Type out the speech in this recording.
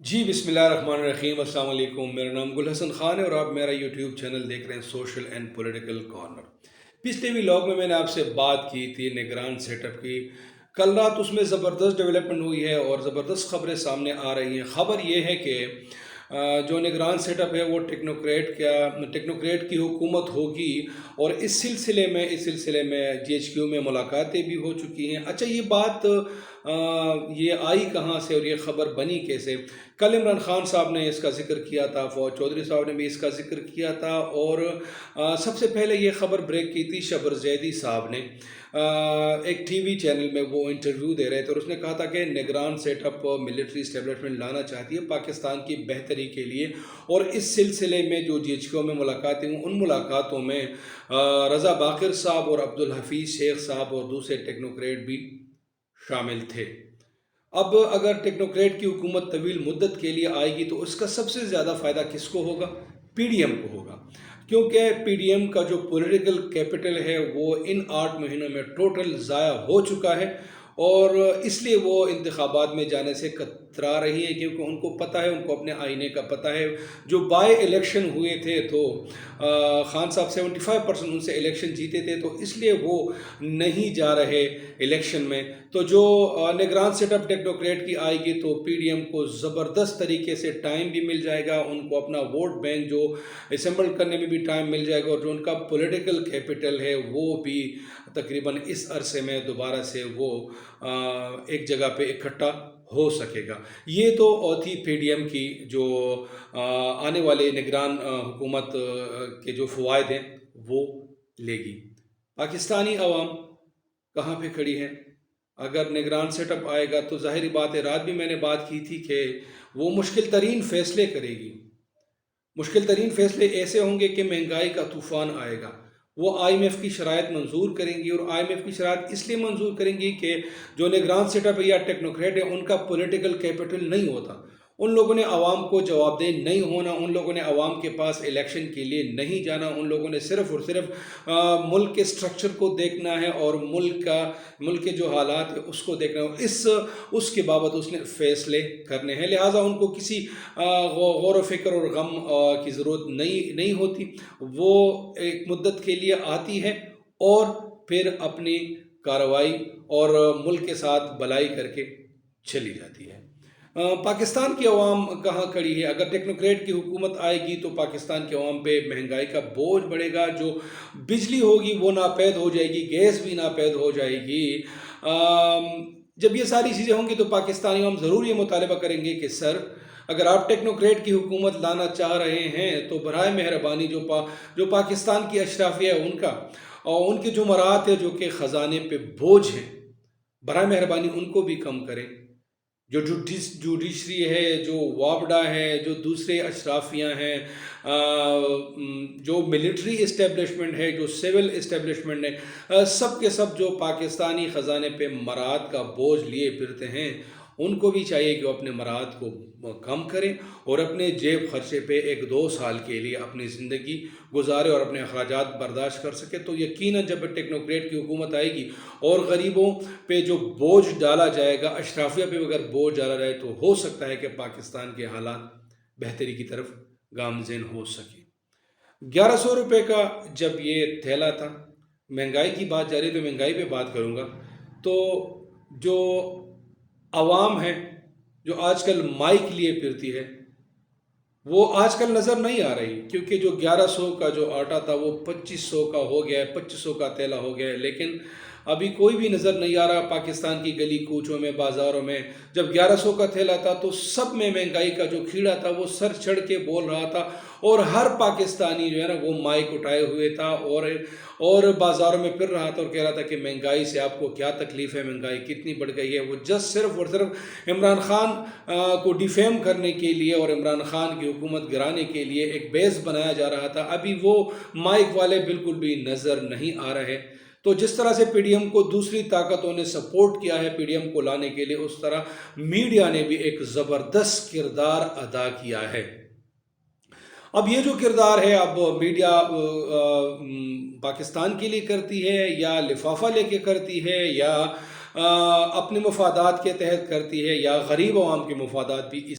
جی بسم اللہ الرحمن الرحیم، السلام علیکم۔ میرا نام گل حسن خان ہے اور آپ میرا یوٹیوب چینل دیکھ رہے ہیں سوشل اینڈ پولیٹیکل کارنر۔ پچھلے ولاگ میں نے آپ سے بات کی تھی نگران سیٹ اپ کی۔ کل رات اس میں زبردست ڈیولپمنٹ ہوئی ہے اور زبردست خبریں سامنے آ رہی ہیں۔ خبر یہ ہے کہ جو نگران سیٹ اپ ہے وہ ٹیکنوکریٹ کی حکومت ہوگی، اور اس سلسلے میں جی ایچ کیو میں ملاقاتیں بھی ہو چکی ہیں۔ اچھا، یہ بات یہ آئی کہاں سے اور یہ خبر بنی کیسے؟ کل عمران خان صاحب نے اس کا ذکر کیا تھا، فواد چودھری صاحب نے بھی اس کا ذکر کیا تھا، اور سب سے پہلے یہ خبر بریک کی تھی شبر زیدی صاحب نے۔ ایک ٹی وی چینل میں وہ انٹرویو دے رہے تھے اور اس نے کہا تھا کہ نگران سیٹ اپ ملٹری اسٹیبلشمنٹ لانا چاہتی ہے پاکستان کی بہتری کے لیے، اور اس سلسلے میں جو جی ایچ کیو میں ملاقاتیں ہوں ان ملاقاتوں میں رضا باقر صاحب اور عبدالحفیظ شیخ صاحب اور دوسرے ٹیکنوکریٹ بھی شامل تھے۔ اب اگر ٹیکنوکریٹ کی حکومت طویل مدت کے لیے آئے گی تو اس کا سب سے زیادہ فائدہ کس کو ہوگا؟ پی ڈی ایم کو ہوگا، کیونکہ پی ڈی ایم کا جو پولیٹیکل کیپٹل ہے وہ ان 8 مہینوں میں ٹوٹل ضائع ہو چکا ہے، اور اس لیے وہ انتخابات میں جانے سے کترا رہی ہے، کیونکہ ان کو پتہ ہے، ان کو اپنے آئینے کا پتہ ہے۔ جو بائی الیکشن ہوئے تھے تو خان صاحب 75% ان سے الیکشن جیتے تھے، تو اس لیے وہ نہیں جا رہے الیکشن میں۔ تو جو نگران سیٹ اپ ٹیکنوکریٹ کی آئے گی تو پی ڈی ایم کو زبردست طریقے سے ٹائم بھی مل جائے گا، ان کو اپنا ووٹ بینک جو اسمبل کرنے میں بھی ٹائم مل جائے گا، اور جو ان کا پولیٹیکل کیپٹل ہے وہ بھی تقریباً اس عرصے میں دوبارہ سے وہ ایک جگہ پہ اکٹھا ہو سکے گا۔ یہ تو تھی پی ڈی ایم کی جو آنے والے نگران حکومت کے جو فوائد ہیں وہ لے گی۔ پاکستانی عوام کہاں پہ کھڑی ہے؟ اگر نگران سیٹ اپ آئے گا تو ظاہری بات ہے، رات بھی میں نے بات کی تھی کہ وہ مشکل ترین فیصلے کرے گی۔ مشکل ترین فیصلے ایسے ہوں گے کہ مہنگائی کا طوفان آئے گا۔ وہ آئی ایم ایف کی شرائط منظور کریں گی، اور آئی ایم ایف کی شرائط اس لیے منظور کریں گی کہ جو نگران سیٹ اپ یا ٹیکنوکریٹ ہے ان کا پولیٹیکل کیپٹل نہیں ہوتا، ان لوگوں نے عوام کو جواب دہ نہیں ہونا، ان لوگوں نے عوام کے پاس الیکشن کے لیے نہیں جانا، ان لوگوں نے صرف اور صرف ملک کے سٹرکچر کو دیکھنا ہے اور ملک کے جو حالات ہیں اس کو دیکھنا ہے، اس کے بابت اس نے فیصلے کرنے ہیں۔ لہٰذا ان کو کسی غور و فکر اور غم کی ضرورت نہیں ہوتی، وہ ایک مدت کے لیے آتی ہے اور پھر اپنی کارروائی اور ملک کے ساتھ بلائی کر کے چلی جاتی ہے۔ پاکستان کی عوام کہاں کھڑی ہے؟ اگر ٹیکنوکریٹ کی حکومت آئے گی تو پاکستان کے عوام پہ مہنگائی کا بوجھ بڑھے گا، جو بجلی ہوگی وہ ناپید ہو جائے گی، گیس بھی ناپید ہو جائے گی۔ جب یہ ساری چیزیں ہوں گی تو پاکستانی عوام ضرور یہ مطالبہ کریں گے کہ سر، اگر آپ ٹیکنوکریٹ کی حکومت لانا چاہ رہے ہیں تو برائے مہربانی جو پاکستان کی اشرافیہ ہے ان کا اور ان کے جمعرات ہے جو کہ خزانے پہ بوجھ ہیں، برائے مہربانی ان کو بھی کم کریں۔ جو جوڈیشری ہے، جو وابڈا ہے، جو دوسرے اشرافیہ ہیں، جو ملٹری اسٹیبلشمنٹ ہے، جو سول اسٹیبلشمنٹ ہے، سب کے سب جو پاکستانی خزانے پہ مراد کا بوجھ لیے پھرتے ہیں، ان کو بھی چاہیے کہ وہ اپنے مراد کو کم کریں اور اپنے جیب خرچے پہ 1-2 سال کے لیے اپنی زندگی گزارے اور اپنے اخراجات برداشت کر سکے۔ تو یقیناً جب ٹیکنوکریٹ کی حکومت آئے گی اور غریبوں پہ جو بوجھ ڈالا جائے گا، اشرافیہ پہ اگر بوجھ ڈالا جائے تو ہو سکتا ہے کہ پاکستان کے حالات بہتری کی طرف گامزن ہو سکے۔ 1100 روپے کا جب یہ تھیلا تھا، مہنگائی کی بات جاری تو مہنگائی پہ بات کروں گا، تو جو عوام ہے جو آج کل مائک لیے پھرتی ہے وہ آج کل نظر نہیں آ رہی، کیونکہ جو 1100 کا جو آٹا تھا وہ 2500 کا ہو گیا ہے، 2500 کا تیلا ہو گیا ہے، لیکن ابھی کوئی بھی نظر نہیں آ رہا پاکستان کی گلی کوچوں میں، بازاروں میں۔ جب 1100 کا تھیلا تھا تو سب میں مہنگائی کا جو کھیڑا تھا وہ سر چڑھ کے بول رہا تھا، اور ہر پاکستانی جو ہے نا وہ مائک اٹھائے ہوئے تھا اور بازاروں میں پھر رہا تھا اور کہہ رہا تھا کہ مہنگائی سے آپ کو کیا تکلیف ہے، مہنگائی کتنی بڑھ گئی ہے۔ وہ صرف اور صرف عمران خان کو ڈیفیم کرنے کے لیے اور عمران خان کی حکومت گرانے کے لیے ایک بیس بنایا جا رہا تھا۔ ابھی وہ مائک والے بالکل بھی نظر نہیں آ رہے۔ تو جس طرح سے پی ڈی ایم کو دوسری طاقتوں نے سپورٹ کیا ہے پی ڈی ایم کو لانے کے لیے، اس طرح میڈیا نے بھی ایک زبردست کردار ادا کیا ہے۔ اب یہ جو کردار ہے، اب میڈیا پاکستان کے لیے کرتی ہے یا لفافہ لے کے کرتی ہے یا اپنے مفادات کے تحت کرتی ہے، یا غریب عوام کے مفادات بھی